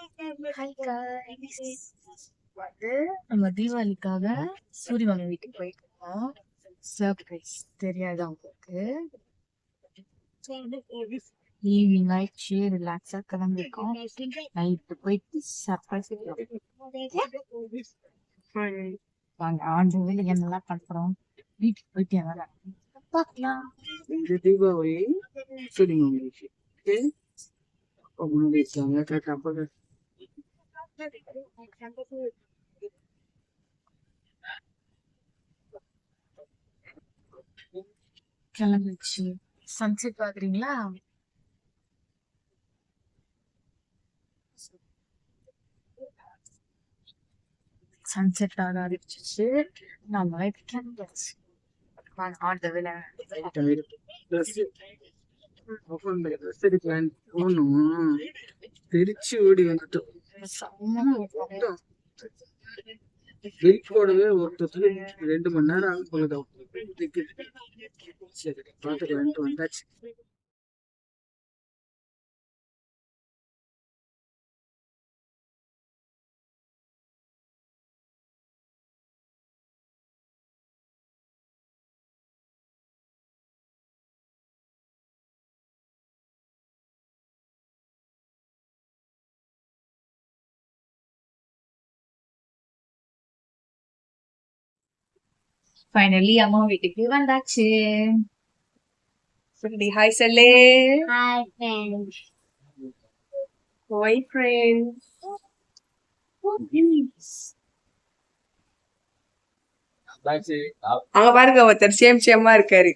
Hi guys, வந்து நம்ம தீபாவளிக்காக சூரியமாமா வீட்டுக்கு போயிட்டு இருக்கோம். சர்ப்ரைஸ் தெரியாது அவங்களுக்கு. ஈவினிங் ஆயிடுச்சு, ரிலாக்ஸா கிளம்பிருக்கோம். நைட்டு போயிட்டு சர்ப்ரைஸ் வாங்க ஆண்டு வேலை என்னெல்லாம் பண்றோம். வீட்டுக்கு போயிட்டு என்னெல்லாம் பார்க்கலாம். இந்த தீபாவளி சூரியமாமா கிளம்பிச்சு. சன்செட் பாக்குறீங்களா? சன்செட் ஆக ஆரம்பிச்சிச்சு. நம்ம கிளம்பியாச்சு. ஆன் த வே திருச்சி ஓடி வந்துட்டோம். பில் போடவே ஒருத்தர் 2 மணி நேரம் ஆகும் போகுது. சரி பாத்துட்டு வந்தாச்சு. ஃபைனலி அம்மா வீட்டுக்கு வந்தாச்சு. சொல்லி ஹாய் சொல்லு. Hi friends. Hi friends. அங்க பாருங்க ஒருத்தர் சேமா இருக்காரு.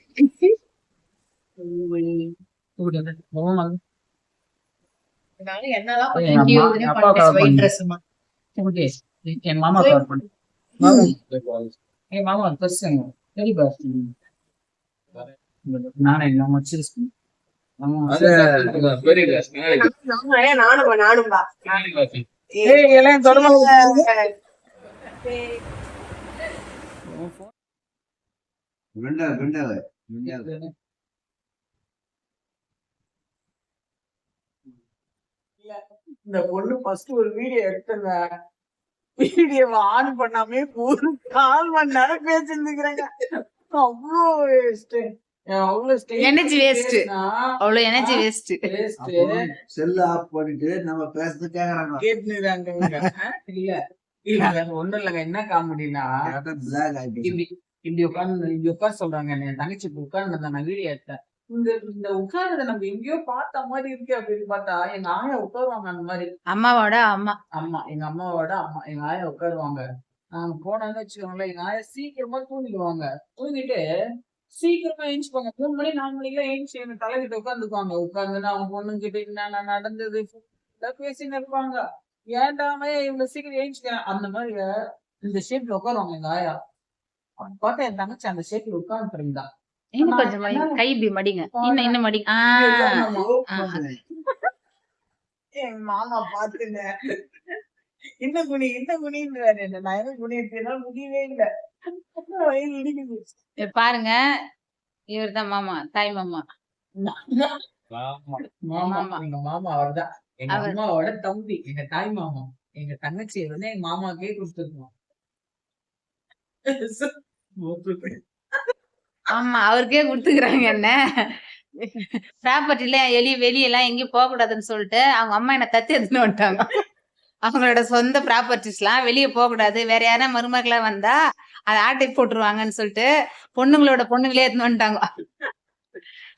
என் மாமா கவர் பண்ணு. என் மாமா பெருசுங்க தெரியல. நானே நம்ம வச்சிருக்கேன். இந்த பொண்ணு ஃபர்ஸ்ட் ஒரு வீடியோ எடுத்துங்க. வீடியோ ஆன் பண்ணாமே ஒரு 4 மணி நேரம் பேசிருந்துக்கிறாங்க. அவ்வளோ வேஸ்ட். Energy waste. அவ்வளவு எனர்ஜி வேஸ்ட். செல்ல ஆஃப் பண்ணிட்டு நம்ம பேசுறது கேக்குறாங்க. கேட்டுறாங்க. இல்ல ஒண்ணும் இல்லங்க. என்ன காமெடினா இப்படி உட்கார்ந்து சொல்றாங்க. என் தங்கச்சி உட்கார்ந்து நான் வீடியோ எடுத்தேன். இந்த உட்கார்றத நம்ம எங்கேயோ பார்த்த மாதிரி இருக்கு அப்படின்னு பார்த்தா எங்க ஆயா உட்காருவாங்க. அந்த மாதிரி அம்மாவோட அம்மா எங்க அம்மாவோட அம்மா எங்க ஆயா உட்காருவாங்க. நாங்க போனோம்னு வச்சுக்கோங்களேன், எங்க ஆயா சீக்கிரமா தூங்கிடுவாங்க. தூங்கிட்டு சீக்கிரமா எழுந்துப்பாங்க. 3 மணி 4 மணிக்கெல்லாம் எழுந்துச்சு எங்க தலைகிட்ட உட்காந்துக்குவாங்க. உட்காந்துன்னு அவங்க பொண்ணுங்கிட்ட என்ன நடந்தது பேசின்னு இருப்பாங்க. ஏன்டாமே இவ்வளவு சீக்கிரம் எழுந்துக்கிறேன் அந்த மாதிரி இந்த ஷேப்ல உட்காருவாங்க எங்க ஆயா. பார்த்தா என் தங்கச்சி அந்த ஷேப்ல உட்கார்ந்து இருந்தா. இன்னும் கொஞ்சம் கை இப்படி மடிங்க. இன்னும் மடிங்க. எங்க மாமா பாத்துங்க என்ன குனின்றாரு. என்ன நான் என்ன குனியனால முடியவே இல்லை. பாருங்க, இவர்தான் மாமா, தாய் மாமா. எங்க மாமா அவர்தான். எங்க அம்மாவோட தம்பி, எங்க தாய் மாமா. எங்க தங்கச்சியை வந்து எங்க மாமாக்கே கொடுத்துருக்கோம். ஆமா, அவருக்கே குடுத்துக்கிறாங்க. என்ன ப்ராப்பர்ட்டில வெளியெல்லாம் எங்கேயும் போக கூடாதுன்னு சொல்லிட்டு அவங்க அம்மா என்ன தத்து எடுத்துன்னு வந்துட்டாங்க. அவங்களோட சொந்த ப்ராப்பர்ட்டிஸ் எல்லாம் வெளியே போக கூடாது, வேற யாரா மருமகளா வந்தா அதை ஆட்டை போட்டுருவாங்கன்னு சொல்லிட்டு பொண்ணுங்களே எடுத்துன்னு வந்துட்டாங்க.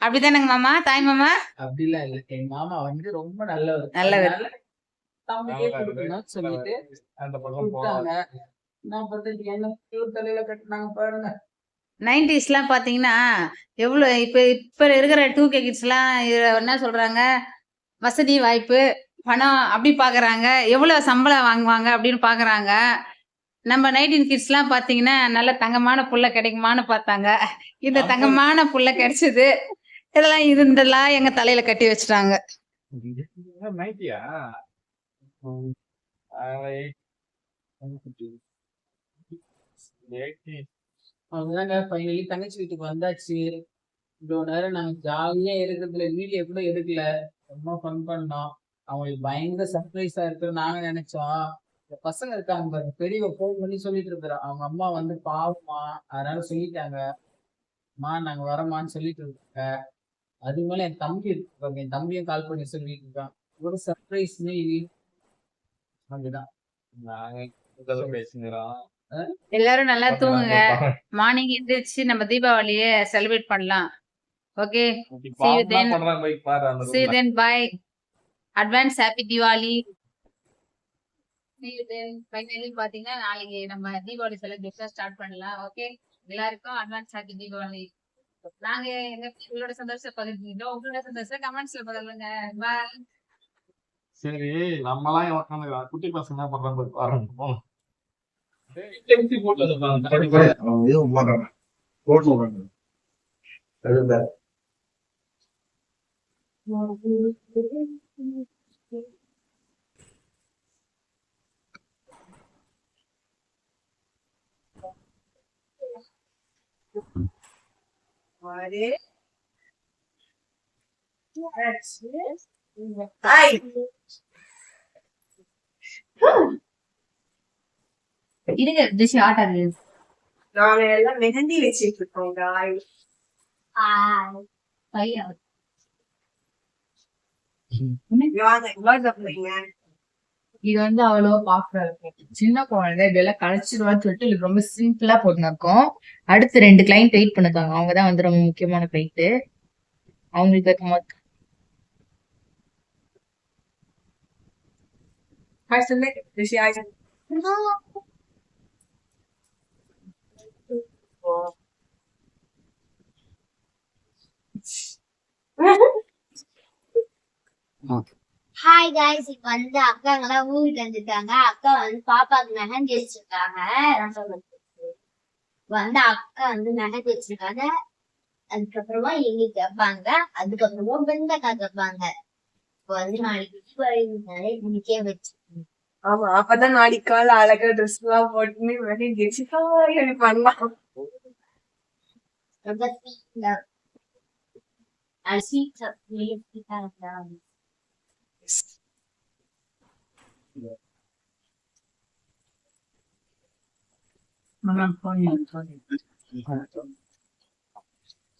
அப்படிதானங்க மாமா, தாய் மாமா? அப்படிலாம் இல்ல. எங்க மாமா வந்து ரொம்ப நல்லவர். தம்பிக்கே கொடுக்கணும்னு சொல்லிட்டு கொடுத்தாங்க. நான் பார்த்து என்ன தலையில கட்டினாங்க பாருங்க. 90s எல்லாம் பாத்தீங்கன்னா எவ்வளவு இப்ப இருக்கிற 2K கிட்ஸ் எல்லாம் என்ன சொல்றாங்க, வசதி வாய்ப்பு பணம் அப்படி பாக்குறாங்க, எவ்வளவு சம்பளம் வாங்குவாங்க அப்படின்னு பாக்குறாங்க. நம்ம 19 கிட்ஸ் எல்லாம் பாத்தீங்கன்னா நல்ல தங்கமான புள்ள கிடைக்குமான்னு பார்த்தாங்க. இந்த தங்கமான புள்ள கிடைச்சது. இதெல்லாம் எங்க தலையில கட்டி வச்சுட்டாங்க. அதுதாங்க ஃபைனலி தங்கச்சி வீட்டுக்கு வந்தாச்சு. இவ்வளவு நேரம் நாங்க ஜாலியா இருக்கிறதுல வீடியோ கூட எடுக்கல. ரொம்ப ஃபன் பண்ணோம். அவங்களுக்கு பயங்கர சர்ப்ரைஸா இருக்கு. நாங்க நினைச்சோம் இந்த பசங்க இருக்காங்க பாருங்க, பெரியவ ஃபோன் பண்ணி சொல்லிட்டு இருக்கிறா, அவங்க அம்மா வந்து பாவமா, அதனால சொல்லிட்டாங்க, அம்மா நாங்க வரோமான்னு சொல்லிட்டு இருக்காங்க. அது மேல என் தம்பி இருக்கு பாருங்க, என் தம்பியும் கால் பண்ணி சொல்லிட்டு இருக்கான். ஒரு சர்ப்ரைஸ்னு இது அப்படிதான். எல்லாரும் நல்லா தூங்குங்க. மார்னிங் எந்திரிச்சு நம்ம தீபாவளிய செலிப்ரேட் பண்ணலாம். Okay, see you then. See you then. Bye. Advance happy Diwali. See you then. Finally பாத்தீங்கன்னா நாளைக்கு நம்ம தீபாவளி செலிப்ரேஷன் ஸ்டார்ட் பண்ணலாம். ஓகே, எல்லாருக்கும் அட்வான்ஸ் ஹாப்பி தீபாவளி. நாங்க எங்களோட சந்தோஷம் பகிர்ந்துக்கிட்டோம். உங்களோட சந்தோஷம் கமெண்ட்ஸ்ல பகிருங்க. பாய். சரி, நம்மலாம் உட்காந்து குட்டி பசங்க என்ன பண்றாங்க பாருங்க. இதுவும் போடுறாங்க. போட்டு விடுறாங்க. அதுதான். இருங்க, திஷ் ஆட்டாது. நாங்க எல்லாம் மெஹந்தி வச்சிட்டு இருக்கோம் guys. பையன் வாங்க, இவ்வளவு சாப்பிடுறீங்க. இது வந்து அவ்வளவா பாப்புலர் இருக்கும். சின்ன குழந்தை இதெல்லாம் கழிச்சிருவான்னு சொல்லிட்டு இது ரொம்ப சிம்பிளா போட்டுருக்கோம். அடுத்து 2 கிளைண்ட் வெயிட் பண்ணுதாங்க. அவங்கதான் வந்து ரொம்ப முக்கியமான கிளைண்ட். அவங்களுக்கு இருக்கும்போது Hi, சொல்லு. ரிஷி, hi. ஹாய் காய்ஸ், இப்ப வந்து அக்காங்கெல்லாம் ஊருக்கு வந்துட்டாங்க. அக்கா வந்து பாப்பாக்கு மெஹந்தி வச்சிருக்காங்க. வந்து அக்கா வந்து மெஹந்தி வச்சிருக்காங்க. அதுக்கப்புறமா எங்களுக்கு வைப்பாங்க. அதுக்கப்புறமா வெண்டைக்கா வைப்பாங்க. இப்ப வந்து நாளைக்கு தீபாவளி இன்னைக்கே வச்சிருக்காங்க. ஆமா, அப்பதான் நாளைக்கு காலை அழகா ட்ரெஸ் எல்லாம் போட்டு மெஹந்தி வச்சு அப்படி பண்ணலாம். ரொம்ப ஸ்வீட்டா ஸ்வீட் ஸ்வீட்டா இருக்காங்க.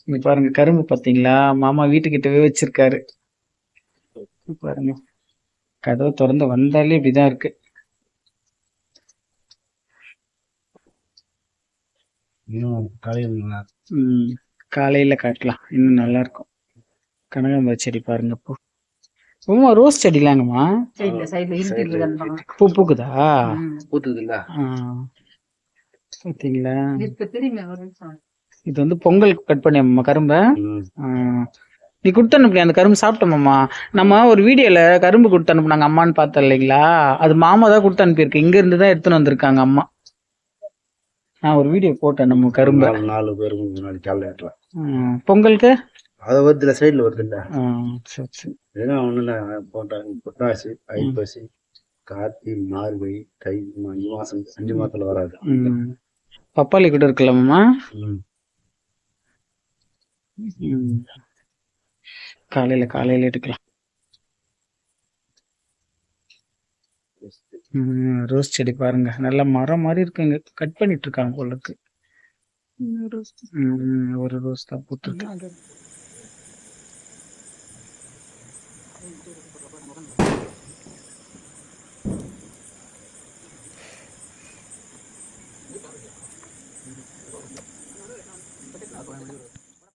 இங்க பாருங்க, கரும்பு பாத்தீங்களா? மாமா வீட்டுக்கிட்டவே வச்சிருக்காரு. பாருங்க, கதவை திறந்து வந்தாலே இப்படிதான் இருக்கு. காலையில காட்டலாம், இன்னும் நல்லா இருக்கும். கனகாம்பர செடி பாருங்க, பூ ரோஸ் செடிலாங்கம்மா. பூ பூக்குதா? பூத்துதுல்ல. பாத்தீங்களா? இது வந்து பொங்கலுக்கு கட் பண்ணி கரும்ப நீ கொடுத்து அனுப்பி. அந்த கரும்பு சாப்பிட்டோமாம்மா. நம்ம ஒரு வீடியோல கரும்பு கொடுத்து அனுப்புனாங்க அம்மான்னு பார்த்தோம் இல்லைங்களா? அது மாமா தான் கொடுத்து அனுப்பியிருக்கு. இங்க இருந்து தான் எடுத்துன்னு வந்திருக்காங்க அம்மா. நான் ஒரு வீடியோ போட்டேன் நம்ம கரும்பு. 4 பேருக்கு முன்னாடி காலையில பொங்கலுக்கு அது வருதுல, சைடுல வருது இல்ல. சரி சரி. ஏன்னா ஒண்ணு போட்டாங்க. புட்டாசி, ஐப்பசி, கார்த்தி, மார்கழி, தை, 5 மாசம். 5 மாசத்துல வராது. பப்பாளி கூட இருக்கலாமா? காலையில எடுக்கலாம். ரோஸ் செடி பாருங்க, நல்ல மரம் மாதிரி இருக்குங்க. கட் பண்ணிட்டு இருக்காங்க போல இருக்கு. ஒரு ரோஸ் தான் பூத்துருக்கு.